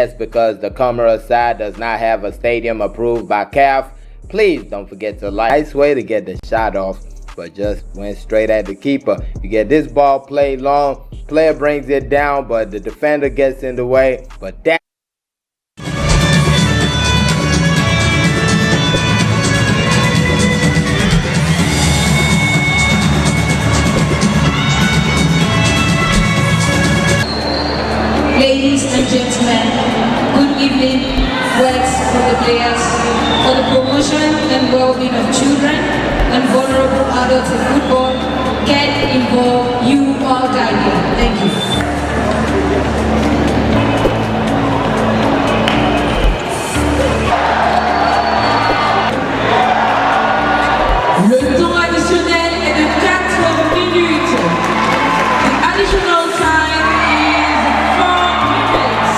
Yes, because the Comoros side does not have a stadium approved by CAF. Please don't forget to like. Nice way to get the shot off, but just went straight at the keeper. You get this ball played long, player brings it down, but the defender gets in the way. But that. Ladies and gentlemen, good evening, words for the players, for the promotion and well-being of children and vulnerable adults in football. Get involved, you are guided. Thank you. Le temps additionnel est de 4 minutes. The additional time is 4 minutes.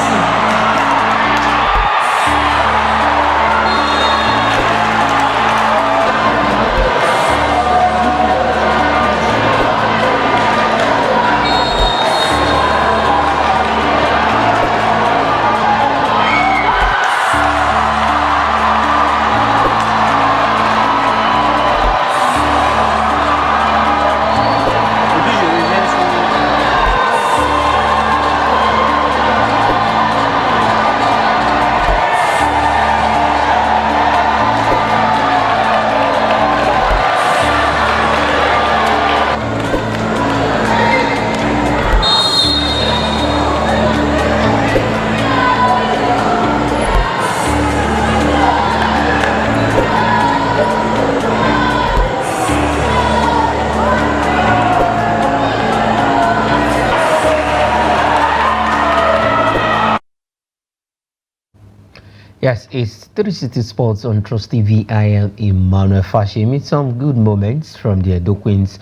Yes, it's 360 Sports on Trust TV. I am Emmanuel Fashi. Meet some good moments from the Edo Queens.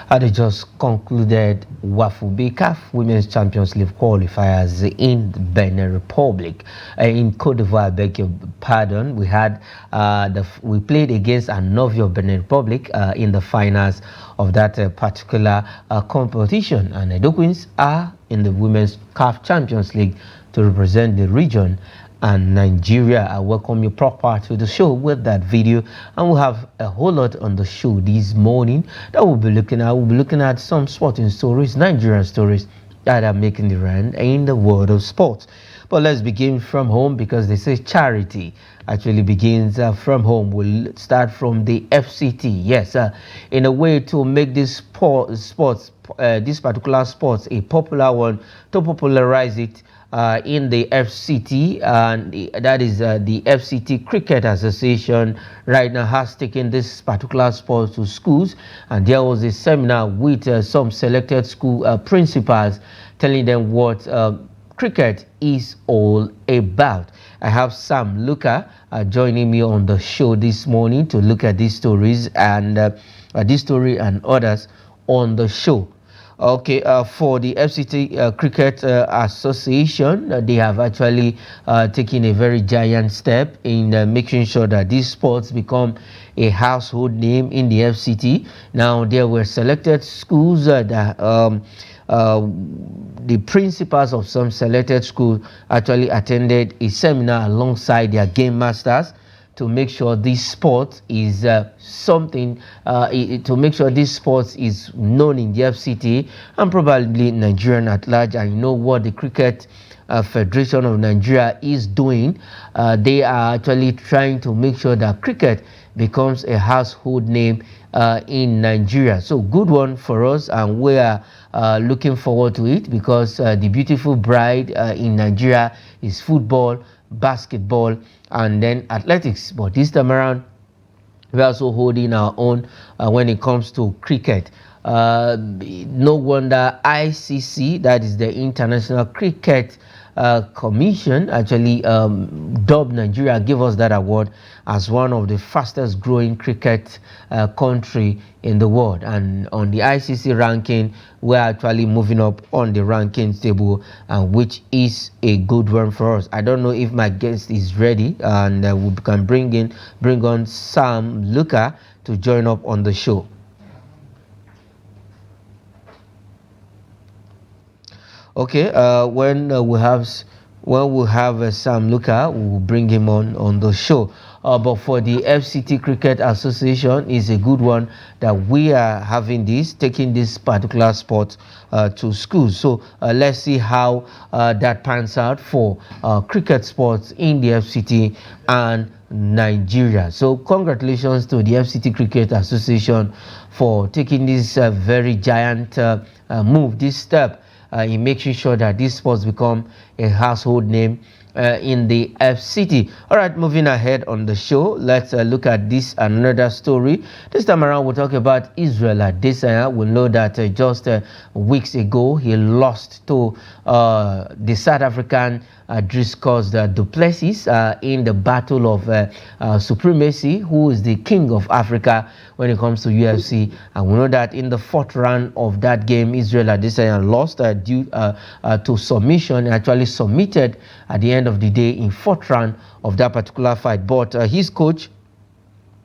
They just concluded WAFU CAF Women's Champions League qualifiers in the Benin Republic. In Cote d'Ivoire, I beg your pardon, we had we played against Anovio Benin Republic in the finals of that particular competition, and Edo Queens are in the Women's CAF Champions League to represent the region and Nigeria. I welcome you proper to the show with that video, and we'll have a whole lot on the show this morning that we'll be looking at. We'll be looking at some sporting stories, Nigerian stories that are making the round in the world of sports. But let's begin from home, because they say charity actually begins from home. We'll start from the FCT. Yes, in a way to make this this particular sports a popular one, to popularize it in the FCT, and that is the FCT Cricket Association right now has taken this particular sport to schools, and there was a seminar with some selected school principals telling them what cricket is all about. I have Sam Luka joining me on the show this morning to look at these stories and this story and others on the show. Okay, for the FCT Cricket Association, they have actually taken a very giant step in making sure that these sports become a household name in the FCT. Now, there were selected schools that the principals of some selected schools actually attended a seminar alongside their game masters to make sure this sport is to make sure this sport is known in the FCT and probably Nigerian at large. And you know what the Cricket Federation of Nigeria is doing. They are actually trying to make sure that cricket becomes a household name in Nigeria. So good one for us, and we are looking forward to it, because the beautiful bride in Nigeria is football, basketball, and then athletics. But this time around, we're also holding our own when it comes to cricket. No wonder ICC, that is the International Cricket Commission, actually dubbed Nigeria, gave us that award as one of the fastest growing cricket country in the world. And on the ICC ranking, we're actually moving up on the rankings table, which is a good one for us. I don't know if my guest is ready, and we can bring on Sam Luka to join up on the show. Okay, when we have When we'll have Sam Luka, we'll bring him on the show. But for the FCT Cricket Association, is a good one that we are having this, taking this particular sport to schools. So let's see how that pans out for cricket sports in the FCT and Nigeria. So congratulations to the FCT Cricket Association for taking this very giant move, this step in making sure that these sports become a household name in the FCT. All right, moving ahead on the show, let's look at this another story. This time around, we'll talk about Israel Adesanya. We know that just weeks ago, he lost to the South African Driscoll du Plessis in the battle of supremacy, who is the king of Africa when it comes to UFC. And we know that in the fourth round of that game, Israel Adesanya lost due to submission. He actually submitted at the end of the day in fourth round of that particular fight. But his coach,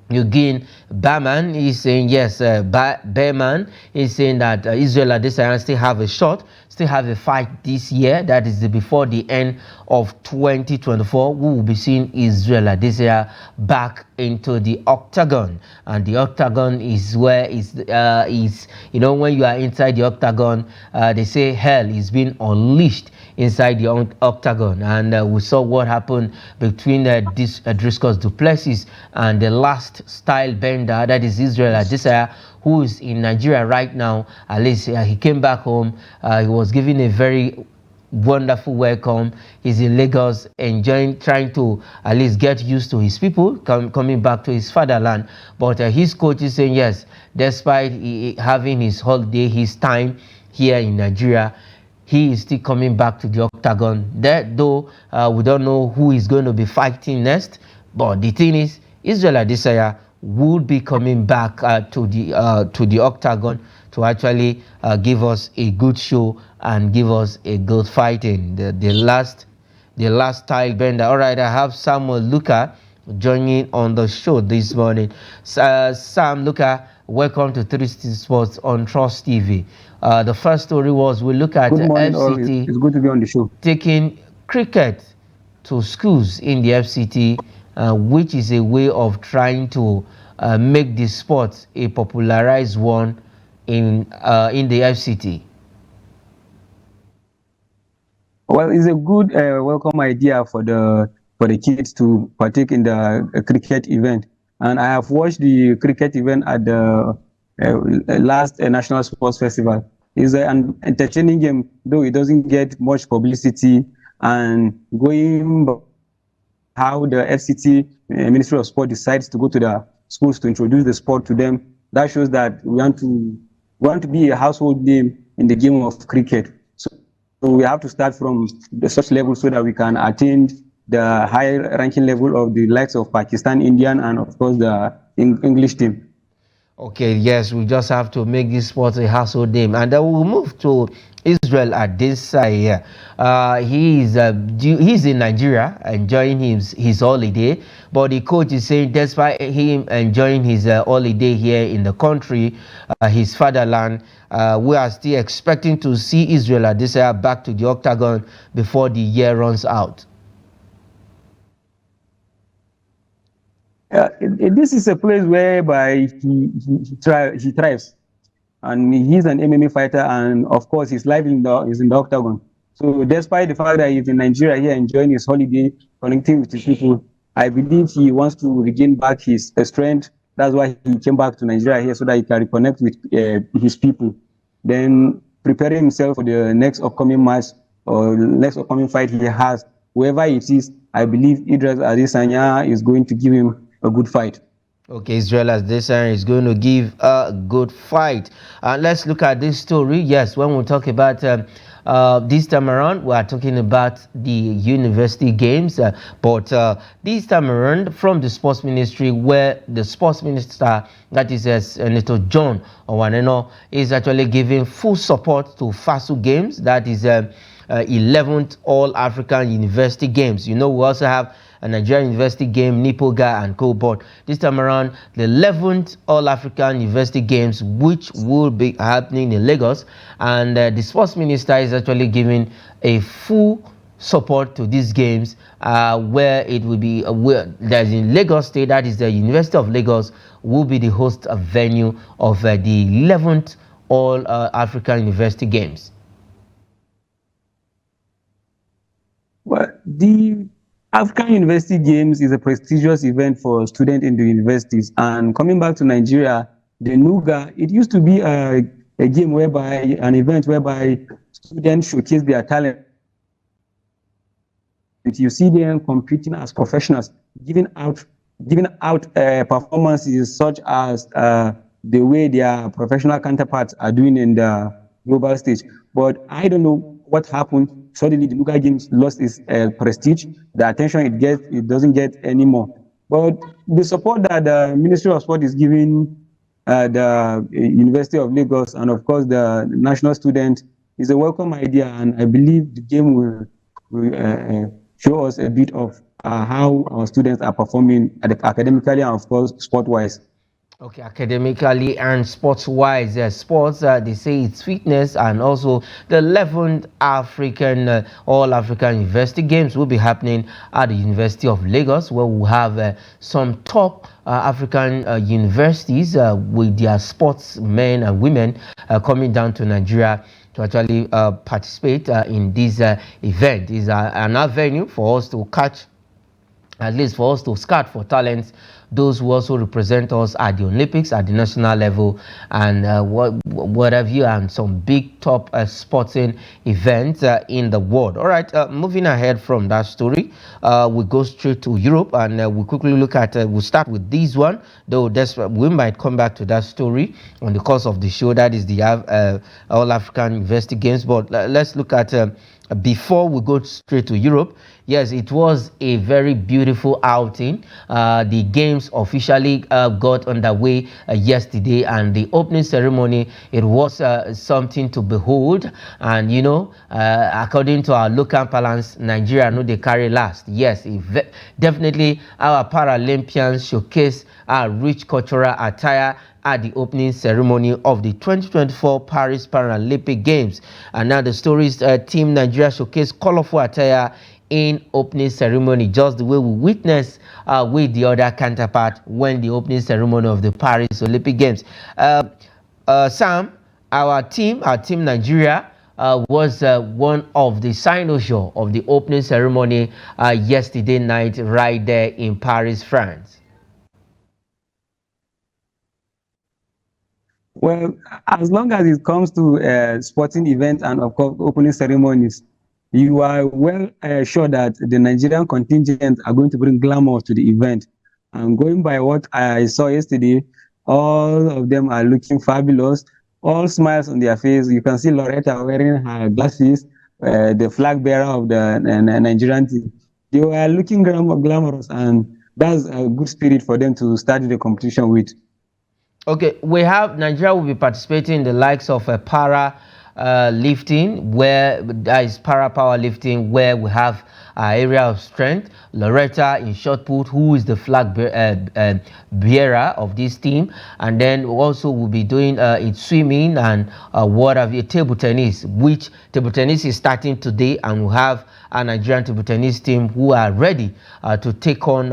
Eugene Bareman, is saying yes. Bareman is saying that Israel Adesanya still have a shot, still have a fight this year. That is before the end of 2024. We will be seeing Israel Adesanya back into the octagon, and the octagon is where is you know, when you are inside the octagon, they say hell is being unleashed inside the octagon. And we saw what happened between Driscoll du Plessis and the last style bender, that is Israel Adesanya, who is in Nigeria right now. At least he came back home. He was given a very wonderful welcome. He's in Lagos, enjoying, trying to at least get used to his people, coming back to his fatherland. But his coach is saying yes, despite having his holiday, his time here in Nigeria, he is still coming back to the octagon. That though we don't know who is going to be fighting next, but the thing is, Israel Adesanya would be coming back to the octagon to actually give us a good show and give us a good fighting. The last style bender. All right, I have Samuel Luka joining on the show this morning. Sam Luka, welcome to 360 Sports on Trust TV. The first story was we look at Good morning, FCT. It's good to be on the show. Taking cricket to schools in the FCT, which is a way of trying to make the sport a popularized one in the FCT. Well, it's a good welcome idea for the kids to partake in the cricket event. And I have watched the cricket event at the last National Sports Festival. It's an entertaining game, though it doesn't get much publicity. And going by how the FCT Ministry of Sport decides to go to the schools to introduce the sport to them, that shows that we want to be a household name in the game of cricket. So we have to start from such level so that we can attain the high ranking level of the likes of Pakistan, Indian, and of course the English team. Okay, yes, we just have to make this sport a household name. And then we'll move to Israel Adesanya. He's in Nigeria enjoying his holiday, but the coach is saying despite him enjoying his holiday here in the country, his fatherland, we are still expecting to see Israel Adesanya back to the octagon before the year runs out. This is a place whereby he thrives, and he's an MMA fighter, and of course his life is in the octagon. So despite the fact that he's in Nigeria here enjoying his holiday, connecting with his people, I believe he wants to regain back his strength. That's why he came back to Nigeria here, so that he can reconnect with his people. Then preparing himself for the next upcoming match or next upcoming fight he has, whoever it is, I believe Israel Adesanya is going to give him a good fight. Okay, Israel Adesanya is going to give a good fight. Let's look at this story. Yes, when we talk about this time around, we are talking about the university games. But this time around, from the sports ministry, where the sports minister, that is Senator John Owan Enoh, is actually giving full support to FASU games. That is 11th All-African University Games. You know, we also have a Nigerian University Game, Nipoga and co. But this time around, the 11th All-African University Games, which will be happening in Lagos. And the sports minister is actually giving a full support to these games, where it will be where there's in Lagos State, that is the University of Lagos, will be the host venue of the 11th All African University Games. Well, the African University Games is a prestigious event for students in the universities. And coming back to Nigeria, the NUGA, it used to be a game whereby, an event whereby students showcase their talent. You see them competing as professionals, giving out performances such as the way their professional counterparts are doing in the global stage. But I don't know what happened. Suddenly, the NUGA Games lost its prestige. The attention it gets, it doesn't get anymore. But the support that the Ministry of Sport is giving the University of Lagos and, of course, the national student is a welcome idea. And I believe the game will show us a bit of how our students are performing academically and, of course, sport-wise. Okay, academically and sports-wise, sports, they say it's fitness, and also the 11th African All African University Games will be happening at the University of Lagos, where we'll have some top African universities with their sportsmen and women coming down to Nigeria to actually participate in this event. It's an avenue for us to catch, at least for us to scout for talents, those who also represent us at the Olympics, at the national level, and what have you, and some big top sporting events in the world. All right, moving ahead from that story, we go straight to Europe, and we quickly look at, we'll start with this one, though we might come back to that story on the course of the show. That is the All African University Games, but let's look at before we go straight to Europe. Yes, it was a very beautiful outing. The games officially got underway yesterday, and the opening ceremony, it was something to behold. And you know, according to our local balance, Nigeria know they carry last. Yes, definitely our Paralympians showcase our rich cultural attire at the opening ceremony of the 2024 Paris Paralympic Games. And now the stories, Team Nigeria showcased colorful attire in opening ceremony, just the way we witnessed with the other counterpart when the opening ceremony of the Paris Olympic Games. Sam, our team Nigeria, was one of the cynosure of the opening ceremony yesterday night right there in Paris, France. Well, as long as it comes to sporting events and, of course, opening ceremonies, you are well sure that the Nigerian contingent are going to bring glamour to the event. And going by what I saw yesterday, all of them are looking fabulous, all smiles on their face. You can see Loretta wearing her glasses, the flag bearer of the Nigerian team. They were looking glamorous, and that's a good spirit for them to start the competition with. Okay, we have Nigeria will be participating in the likes of para lifting, where that is para power lifting, where we have area of strength, Loretta in shot put, who is the flag bearer of this team, and then also we'll be doing in swimming and what have you, table tennis, which table tennis is starting today, and we'll have a Nigerian table tennis team who are ready to take on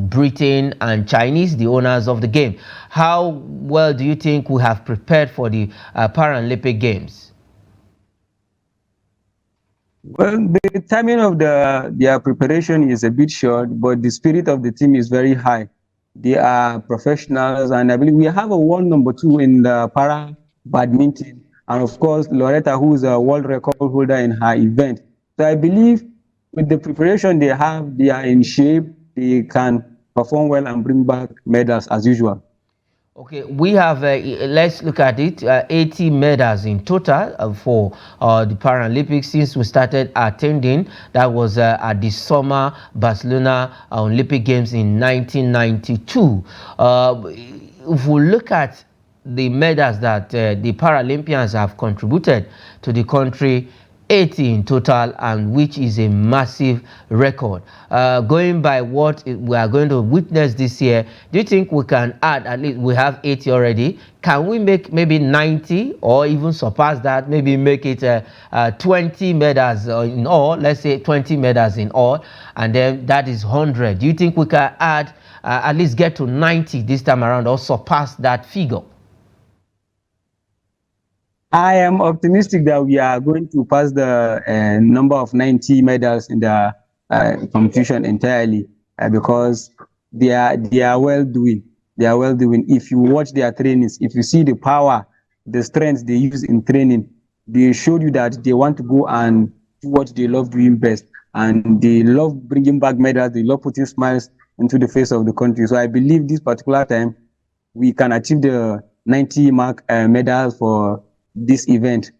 Britain and Chinese, the owners of the game. How well do you think we have prepared for the Paralympic Games? Well, the timing of their preparation is a bit short, but the spirit of the team is very high. They are professionals, and I believe we have a world number 2 in the para badminton, and of course Loretta, who is a world record holder in her event. So I believe with the preparation they have, they are in shape. They can perform well and bring back medals as usual. Okay, we have, let's look at it, 80 medals in total for the Paralympics since we started attending. That was at the Summer Barcelona Olympic Games in 1992. If we look at the medals that the Paralympians have contributed to the country, 80 in total, and which is a massive record. Going by what we are going to witness this year, do you think we can add, at least we have 80 already, can we make maybe 90 or even surpass that, maybe make it 20 medals in all, let's say 20 medals in all, and then that is 100. Do you think we can add, at least get to 90 this time around, or surpass that figure? I am optimistic that we are going to pass the number of 90 medals in the competition entirely, because they are well doing. They are well doing. If you watch their trainings, if you see the power, the strength they use in training, they showed you that they want to go and do what they love doing best, and they love bringing back medals. They love putting smiles into the face of the country. So I believe this particular time we can achieve the 90 mark medals for this event.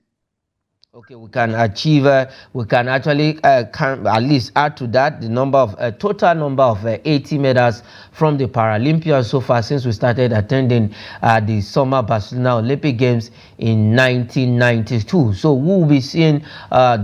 Okay, we can achieve, we can actually can at least add to that the number of total number of 80 medals from the Paralympians so far since we started attending the Summer Barcelona Olympic Games in 1992. So we will be seeing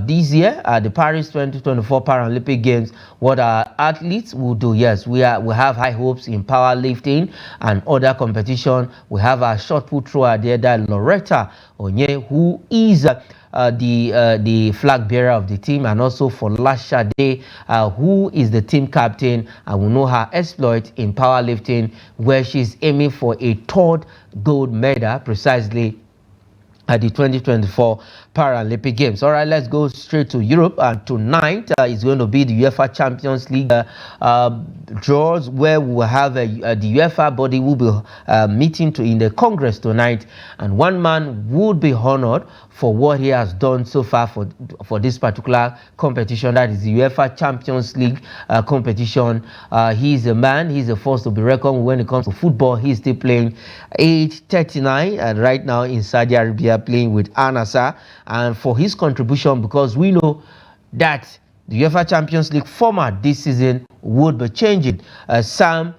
this year at the Paris 2024 Paralympic Games what our athletes will do. Yes, we have high hopes in powerlifting and other competition. We have our shot put thrower there, that Loretta Onye, who is the flag bearer of the team, and also for Lasha Day, who is the team captain, and we know her exploit in powerlifting, where she's aiming for a third gold medal precisely at the 2024 Paralympic Games. All right, let's go straight to Europe. And tonight is going to be the UEFA Champions League draws, where we will have the UEFA body will be meeting in the Congress tonight, and one man would be honored for what he has done so far for this particular competition, that is the UEFA Champions League competition. He is a man, he's a force to be reckoned when it comes to football. He's still playing, age 39, and right now in Saudi Arabia playing with Al Nassr. And for his contribution, because we know that the UEFA Champions League format this season would be changing, Sam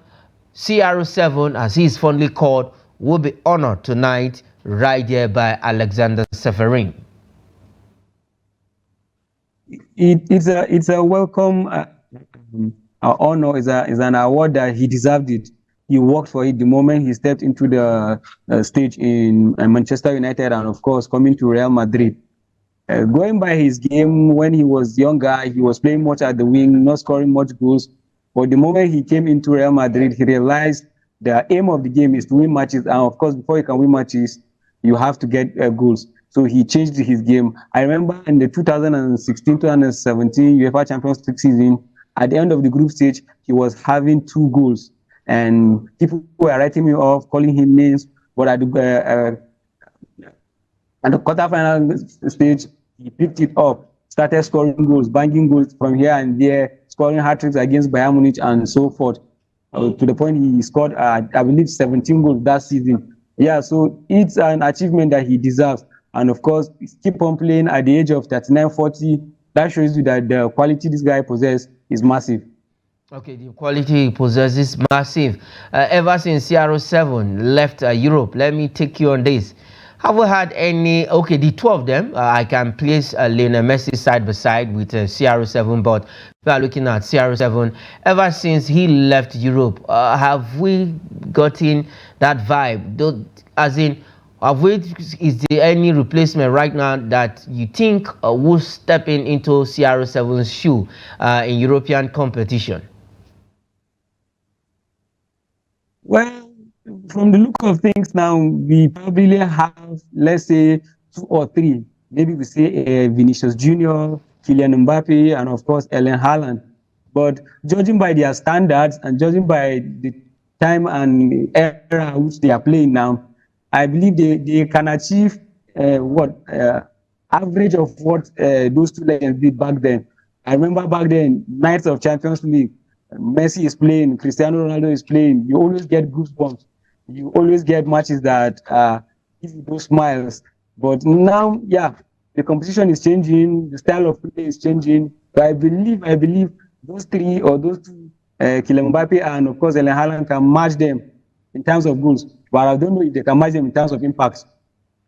CR7, as he is fondly called, will be honored tonight right there by Alexander Seferin. It's a welcome honor. Is an award that he deserved it. He worked for it the moment he stepped into the stage in Manchester United, and of course coming to Real Madrid. Going by his game when he was younger, he was playing much at the wing, not scoring much goals. But the moment he came into Real Madrid, he realized the aim of the game is to win matches, and of course before you can win matches, you have to get goals. So he changed his game. I remember in the 2016-2017 UEFA Champions League season, at the end of the group stage, he was having 2 goals. And people were writing me off, calling him names. But at the quarterfinal stage, he picked it up, started scoring goals, banging goals from here and there, scoring hat-tricks against Bayern Munich and so forth. To the point he scored, I believe, 17 goals that season. Yeah, so it's an achievement that he deserves. And of course, keep on playing at the age of 39, 40. That shows you that the quality this guy possesses is massive. Okay, the quality he possesses is massive. Ever since CR7 left Europe, let me take you on this. Have we had any, okay, the 2 of them, I can place Lionel Messi side by side with CR7, but we are looking at CR7. Ever since he left Europe, have we gotten that vibe? As in, is there any replacement right now that you think will step into CR7's shoe in European competition? Well, from the look of things now, we probably have, let's say, 2 or 3. Maybe we say Vinicius Junior, Kylian Mbappe, and of course, Erling Haaland. But judging by their standards and judging by the time and era which they are playing now, I believe they can achieve average of what those 2 legends did back then. I remember back then, Nights of Champions League, Messi is playing, Cristiano Ronaldo is playing. You always get goosebumps. You always get matches that give you those smiles. But now, yeah, the competition is changing, the style of play is changing. But I believe those 3 or those 2, Kylian Mbappe and of course Erling Haaland, can match them in terms of goals. But I don't know if they can match them in terms of impact.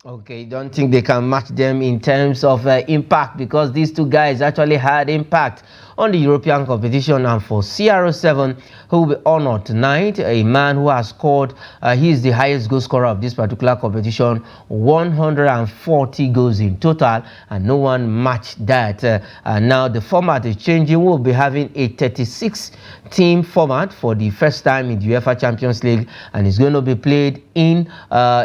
Okay, don't think they can match them in terms of impact, because these two guys actually had impact on the European competition. And for CR7, who will be honored tonight, a man who has scored, he is the highest goal scorer of this particular competition, 140 goals in total, and no one matched that. Now the format is changing. We'll be having a 36-team format for the first time in the UEFA Champions League, and it's going to be played in a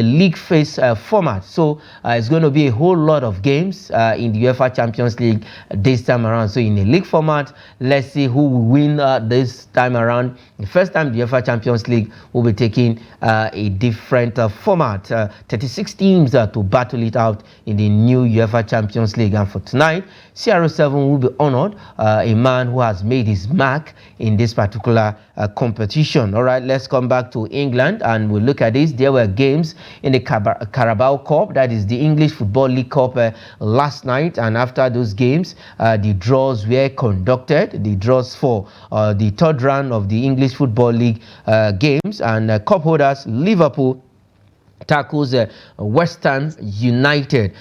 league phase format. So it's going to be a whole lot of games in the UEFA Champions League this time around. So in a league format, let's see who will win this time around. The first time the UEFA Champions League will be taking a different format, 36 teams to battle it out in the new UEFA Champions League. And for tonight, CR7 will be honored, a man who has made his mark in this particular competition. All right, let's come back to England and we'll look at this. There were games in the Carabao Cup, that is the English Football League Cup, last night, and after those games, the draws were conducted. The draws for the third round of the English Football League games, and cup holders Liverpool tackles West Ham United.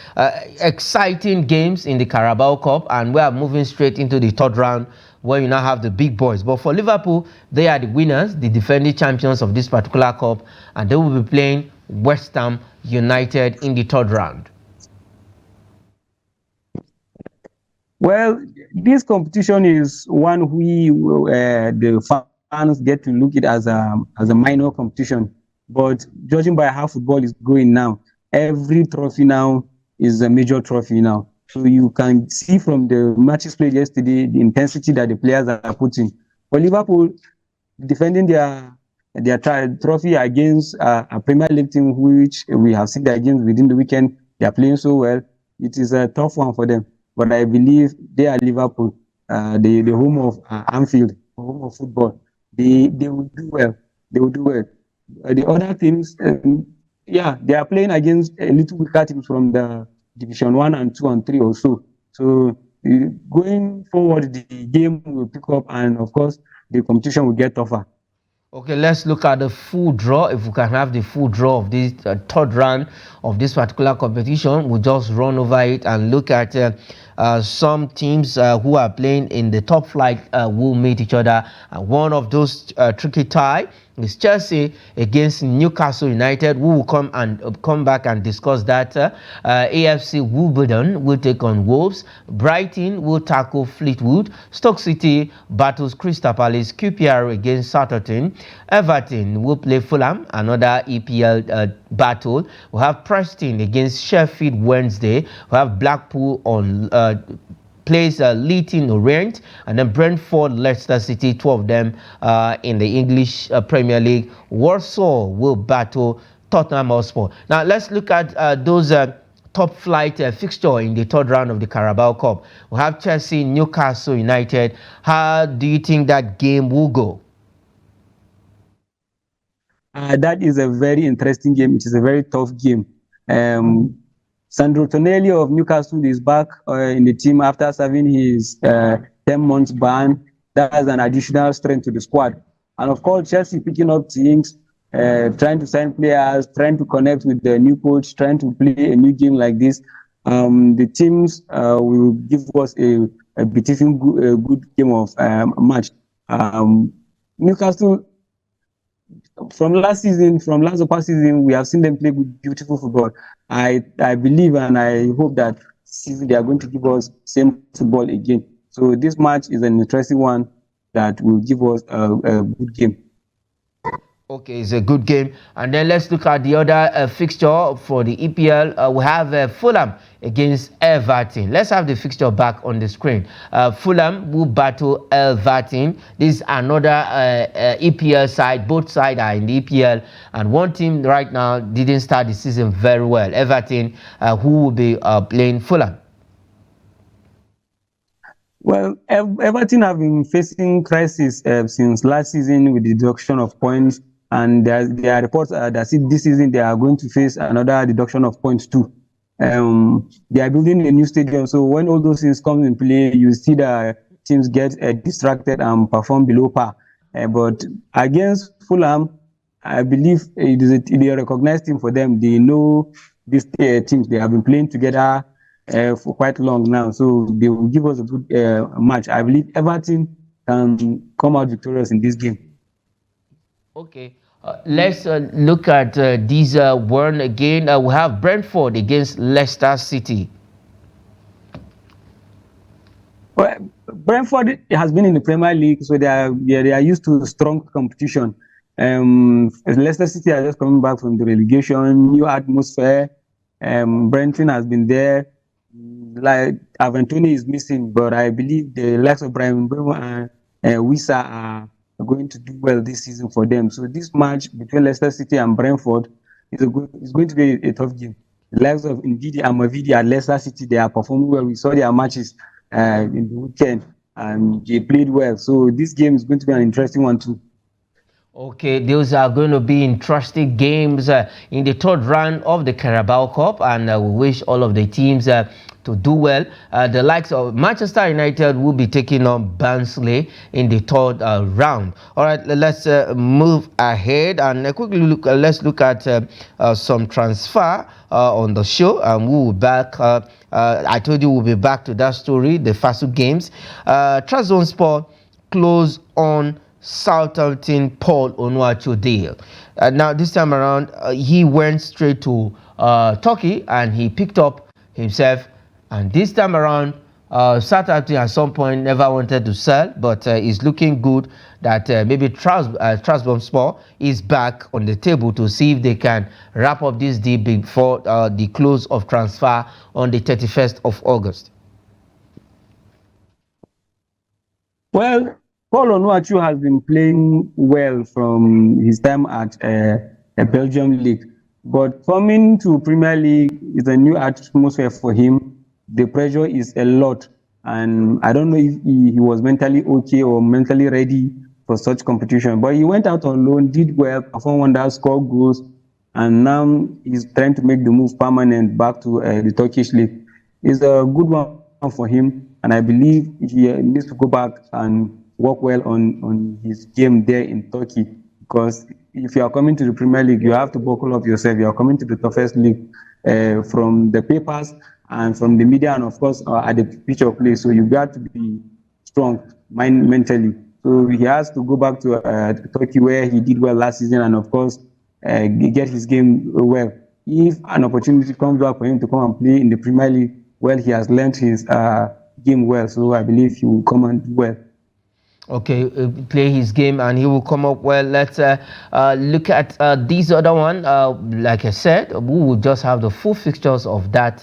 Exciting games in the Carabao Cup, and we are moving straight into the third round, where you now have the big boys. But for Liverpool, they are the winners, the defending champions of this particular cup, and they will be playing West Ham United in the third round. Well, this competition is one we the fans get to look at as a minor competition. But judging by how football is going now, every trophy now is a major trophy now. So you can see from the matches played yesterday, the intensity that the players are putting. For Liverpool, defending their trophy against a Premier League team, which we have seen their games within the weekend, they are playing so well. It is a tough one for them. But I believe they are Liverpool, the home of Anfield, home of football. They will do well. They will do well. The other teams, they are playing against a little weaker teams from the Division 1 and 2 and 3 or so. So going forward, the game will pick up, and of course, the competition will get tougher. Okay, let's look at the full draw. If we can have the full draw of this third round of this particular competition, we'll just run over it and look at some teams who are playing in the top flight will meet each other. And one of those tricky tie is Chelsea against Newcastle United. We will come back and discuss that. AFC Wimbledon will take on Wolves. Brighton will tackle Fleetwood. Stoke City battles Crystal Palace. QPR against Southampton. Everton will play Fulham, another EPL battle. We have Preston against Sheffield Wednesday. We have Blackpool on plays Leighton Orient, and then Brentford, Leicester City, 2 of them in the English Premier League. Warsaw will battle Tottenham Hotspur. Now let's look at those top flight fixture in the third round of the Carabao Cup. We have Chelsea, Newcastle United. How do you think that game will go? That is a very interesting game. It is a very tough game. Sandro Tonelli of Newcastle is back in the team after serving his 10-month ban. That has an additional strength to the squad. And of course, Chelsea picking up things, trying to sign players, trying to connect with the new coach, trying to play a new game like this. The teams will give us a beautiful, good game of match. Newcastle, from last season, we have seen them play good, beautiful football. I believe and I hope that season they are going to give us same football again. So this match is an interesting one that will give us a good game. Okay, it's a good game. And then let's look at the other fixture for the EPL. We have Fulham against Everton. Let's have the fixture back on the screen. Fulham will battle Everton. This is another EPL side. Both sides are in the EPL. And one team right now didn't start the season very well. Everton, who will be playing Fulham. Well, Everton have been facing crisis since last season with the deduction of points. And there are reports that this season they are going to face another deduction of points too. They are building a new stadium, so when all those things come in play, you see the teams get distracted and perform below par. But against Fulham, I believe it is a recognized team for them. They know these teams. They have been playing together for quite long now, so they will give us a good match. I believe Everton can come out victorious in this game. Okay, let's look at these one again. We have Brentford against Leicester City. Well, Brentford has been in the Premier League, so they are used to strong competition. Leicester City are just coming back from the relegation, new atmosphere. Brenton has been there. Like Avantoni is missing, but I believe the likes of Brian Mbeumo and Wissa are going to do well this season for them. So this match between Leicester City and Brentford is going to be a tough game. The likes of Ndidi and Mavidi at Leicester City, they are performing well. We saw their matches in the weekend, and they played well. So this game is going to be an interesting one too. Okay, those are going to be interesting games in the third round of the Carabao Cup, and we wish all of the teams to do well. The likes of Manchester United will be taking on Barnsley in the third round. All right, let's move ahead and quickly look. Let's look at some transfer on the show, and we will be back. I told you we'll be back to that story, the FASU games. Trabzonspor close on Southampton Paul Onuachu deal. Now this time around, he went straight to Turkey and he picked up himself. And this time around, Southampton at some point never wanted to sell, but it's looking good that maybe Trabzonspor is back on the table to see if they can wrap up this deal before the close of transfer on the 31st of August. Well, Paul Onuachu has been playing well from his time at a Belgium league, but coming to Premier League is a new atmosphere for him. The pressure is a lot, and I don't know if he was mentally okay or mentally ready for such competition. But he went out on loan, did well, performed wonders, scored goals, and now he's trying to make the move permanent back to the Turkish league. It's a good one for him, and I believe he needs to go back and work well on his game there in Turkey, because if you are coming to the Premier League, you have to buckle up yourself. You are coming to the toughest league from the papers and from the media, and of course at the pitch of play. So you got to be strong mentally. So he has to go back to Turkey, where he did well last season, and of course get his game well. If an opportunity comes back for him to come and play in the Premier League, well, he has learned his game well. So I believe he will come and do well. Okay, play his game and he will come up well. Let's look at this other one. Like I said, we will just have the full fixtures of that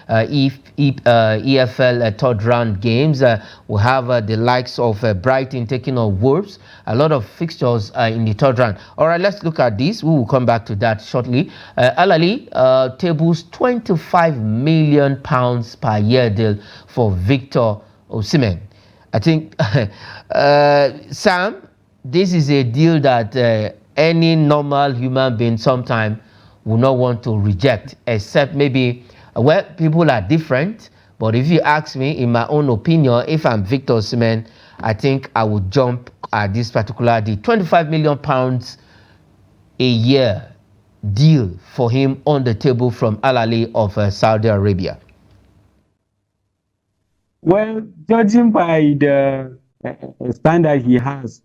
EFL third round games. We'll have the likes of Brighton taking on Wolves. A lot of fixtures in the third round. All right, let's look at this. We will come back to that shortly. Al-Ali tables £25 million per year deal for Victor Osimhen. I think, Sam, this is a deal that any normal human being sometime will not want to reject, except maybe, well, people are different. But if you ask me, in my own opinion, if I'm Victor Osimhen, I think I would jump at this particular deal. £25 million a year deal for him on the table from Al-Ali of Saudi Arabia. Well, judging by the standard he has,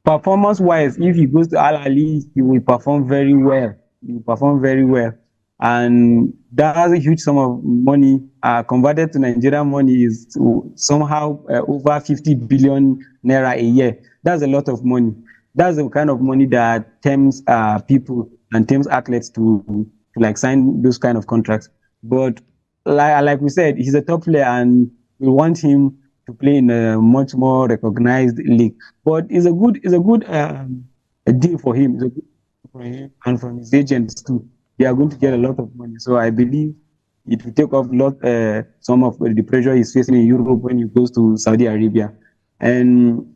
performance-wise, if he goes to Al-Ali, he will perform very well. He will perform very well. And that's a huge sum of money. Converted to Nigerian money is somehow over 50 billion naira a year. That's a lot of money. That's the kind of money that tempts people and tempts athletes to like sign those kind of contracts. But like we said, he's a top player, and we want him to play in a much more recognized league. But it's a good deal for him. It's a good deal for him and from his agents too. They are going to get a lot of money. So I believe it will take off some of the pressure he's facing in Europe when he goes to Saudi Arabia. And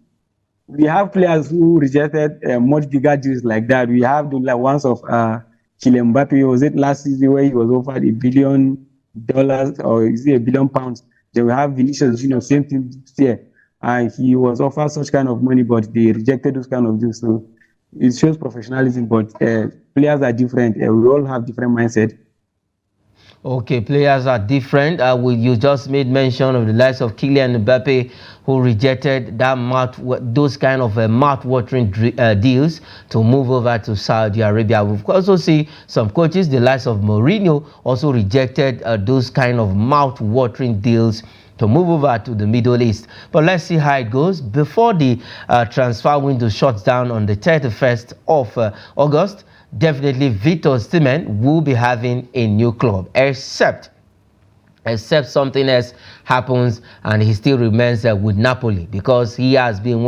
we have players who rejected much bigger deals like that. We have the ones of Kylian Mbappe. Was it last season where he was offered $1 billion, or is it £1 billion? Then we have Vinicius Junior, same thing this year. He was offered such kind of money, but they rejected those kind of deals. So it shows professionalism, but players are different. We all have different mindset. Okay, players are different. You just made mention of the likes of Kylian Mbappe, who rejected those kind of mouth-watering deals to move over to Saudi Arabia. We've also seen some coaches, the likes of Mourinho, also rejected those kind of mouth-watering deals to move over to the Middle East. But let's see how it goes. Before the transfer window shuts down on the 31st of August, definitely Victor Osimhen will be having a new club, except something else happens and he still remains with Napoli, because he has been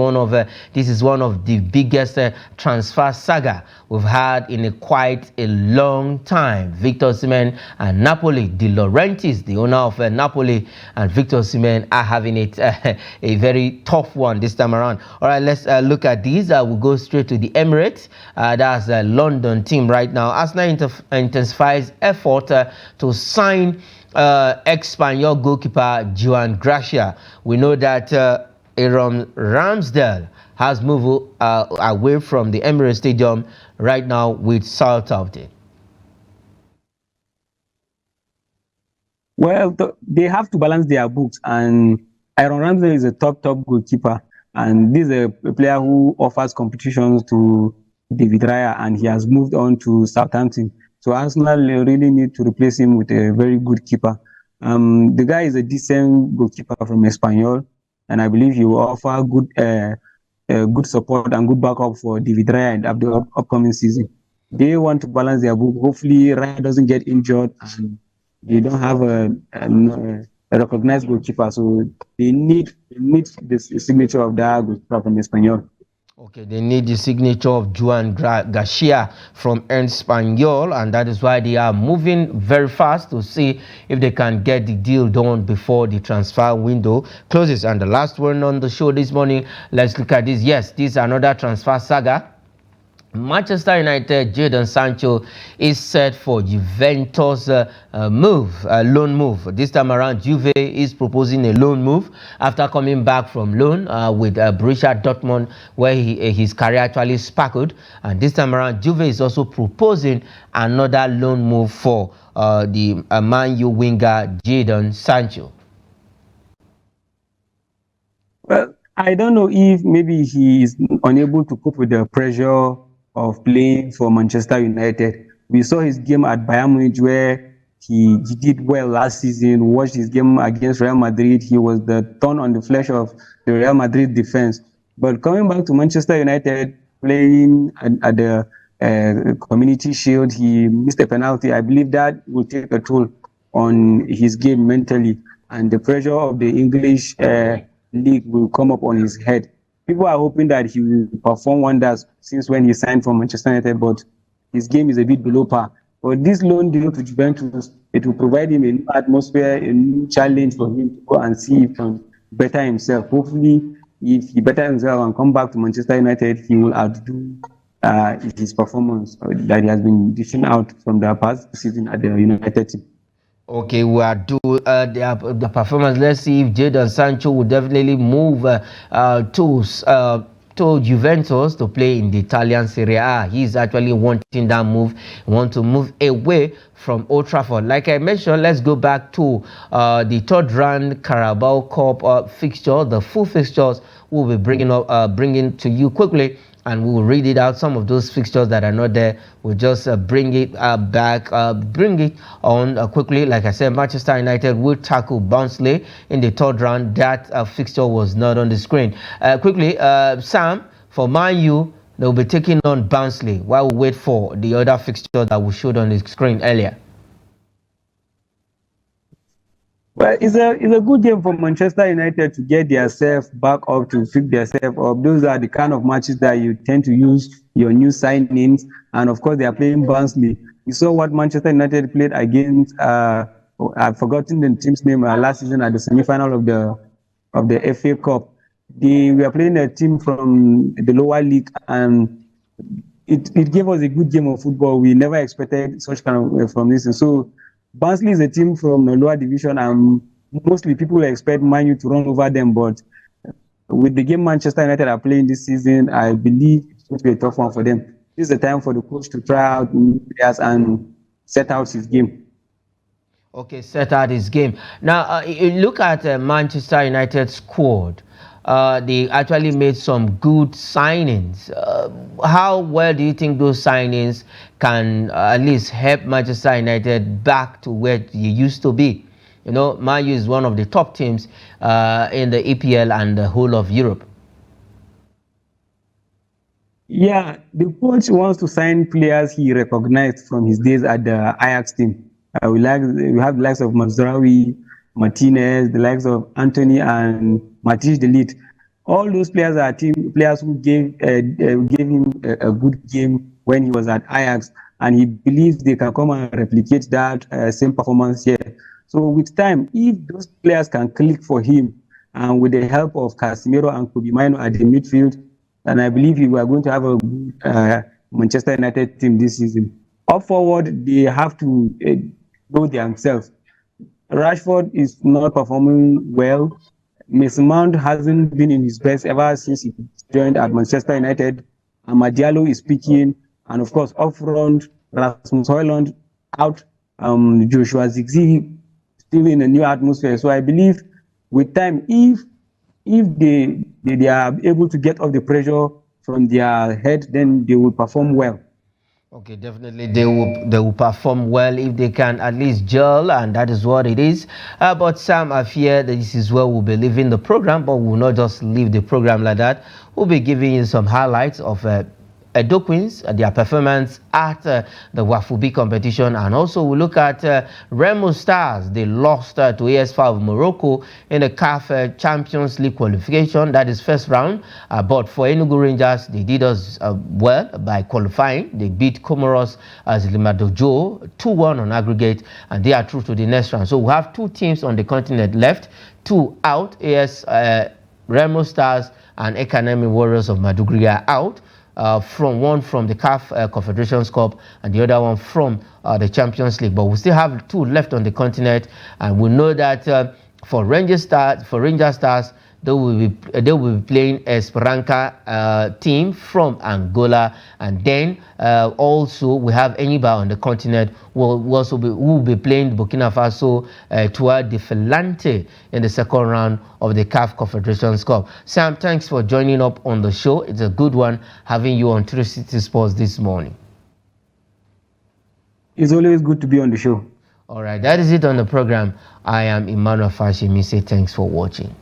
this is one of the biggest transfer saga we've had in quite a long time. Victor Osimhen and Napoli, De Laurentiis, the owner of Napoli, and Victor Osimhen are having it a very tough one this time around. All right, let's look at these. We'll go straight to the Emirates. That's a London team right now. Arsenal intensifies effort to sign ex-Spaniard goalkeeper Joan Gracia. We know that Aaron Ramsdale has moved away from the Emirates Stadium right now with Southampton. Well, they have to balance their books, and Aaron Ramsdale is a top goalkeeper, and this is a player who offers competitions to David Raya, and he has moved on to Southampton. So Arsenal really need to replace him with a very good keeper. The guy is a decent goalkeeper from Espanyol, and I believe he will offer good support and good backup for David Raya in the upcoming season. They want to balance their book. Hopefully, Raya doesn't get injured, and they don't have a recognized goalkeeper, so they need the signature of that goalkeeper from Espanyol. Okay, they need the signature of Joan Garcia from Espanyol, and that is why they are moving very fast to see if they can get the deal done before the transfer window closes. And the last one on the show this morning, let's look at this. Yes, this is another transfer saga. Manchester United, Jadon Sancho is set for Juventus loan move. This time around, Juve is proposing a loan move after coming back from loan with Borussia Dortmund, where his career actually sparkled. And this time around, Juve is also proposing another loan move for the Man U winger Jadon Sancho. Well, I don't know if maybe he is unable to cope with the pressure of playing for Manchester United. We saw his game at Bayern Munich where he did well last season. Watched his game against Real Madrid. He was the thorn on the flesh of the Real Madrid defense. But coming back to Manchester United, playing at the Community Shield, he missed a penalty. I believe that will take a toll on his game mentally, and the pressure of the English league will come up on his head. People are hoping that he will perform wonders since when he signed for Manchester United, but his game is a bit below par. But this loan deal to Juventus, it will provide him a new atmosphere, a new challenge for him to go and see if he can better himself. Hopefully, if he better himself and come back to Manchester United, he will outdo his performance that he has been dishing out from the past season at the United team. Okay, we are do the performance. Let's see if Jadon Sancho will definitely move to Juventus to play in the Italian Serie A. He's actually wanting that move. Want to move away from Old Trafford. Like I mentioned, let's go back to the third round Carabao Cup fixture. The full fixtures we'll be bringing to you quickly, and we will read it out. Some of those fixtures that are not there, we'll just bring it back, bring it on quickly. Like I said, Manchester United will tackle Barnsley in the third round. That fixture was not on the screen. Quickly, Sam, for Man U, they'll be taking on Barnsley while we wait for the other fixture that we showed on the screen earlier. Well, it's a good game for Manchester United to get themselves back up, to pick themselves up. Those are the kind of matches that you tend to use your new signings, and of course they are playing Barnsley. You saw what Manchester United played against. I've forgotten the team's name last season at the semi-final of the FA Cup. We were playing a team from the lower league, and it gave us a good game of football. We never expected such kind of from this, and so. Barnsley is a team from the lower division, and mostly people expect Man U to run over them. But with the game Manchester United are playing this season, I believe going to be a tough one for them. This is the time for the coach to try out new players and set out his game. Okay, set out his game. Now, you look at Manchester United squad. They actually made some good signings. How well do you think those signings can at least help Manchester United back to where they used to be? You know, Man U is one of the top teams in the EPL and the whole of Europe. Yeah, the coach wants to sign players he recognized from his days at the Ajax team. We have the likes of Mazraoui, Martinez, the likes of Anthony and Matthijs de Ligt. All those players are team players who gave him a good game when he was at Ajax, and he believes they can come and replicate that same performance here. So with time, if those players can click for him, and with the help of Casemiro and Kobe Mino at the midfield, and I believe we are going to have a Manchester United team this season. Up forward, they have to know themselves. Rashford is not performing well. Mason Mount hasn't been in his best ever since he joined at Manchester United. Amad Diallo is speaking, and of course, up front, Rasmus Højlund out, Joshua Zirkzee still in a new atmosphere. So I believe with time, if they are able to get off the pressure from their head, then they will perform well. Okay, definitely they will perform well if they can at least gel, and that is what it is. But Sam, I fear that this is where we'll be leaving the program, but we'll not just leave the program like that. We'll be giving you some highlights of Edo Queens, their performance at the Wafubi competition, and also we look at Remo Stars. They lost to AS5 of Morocco in the CAF Champions League qualification. That is first round, but for Enugu Rangers, they did us well by qualifying. They beat Comoros as Limadojo 2-1 on aggregate, and they are through to the next round. So we have two teams on the continent left, two out. Remo Stars and Ekanemi Warriors of Maduguri are out. From the CAF Confederations Cup and the other one from the Champions League. But we still have two left on the continent, and we know that for Ranger Stars, they will be playing Esperanca team from Angola, and then also we have Eniba on the continent. Who will be playing Burkina Faso Tour de Filante in the second round of the CAF Confederations Cup. Sam, thanks for joining up on the show. It's a good one having you on 360 Sports this morning. It's always good to be on the show. All right, that is it on the program. I am Emmanuel Fashimi. Say thanks for watching.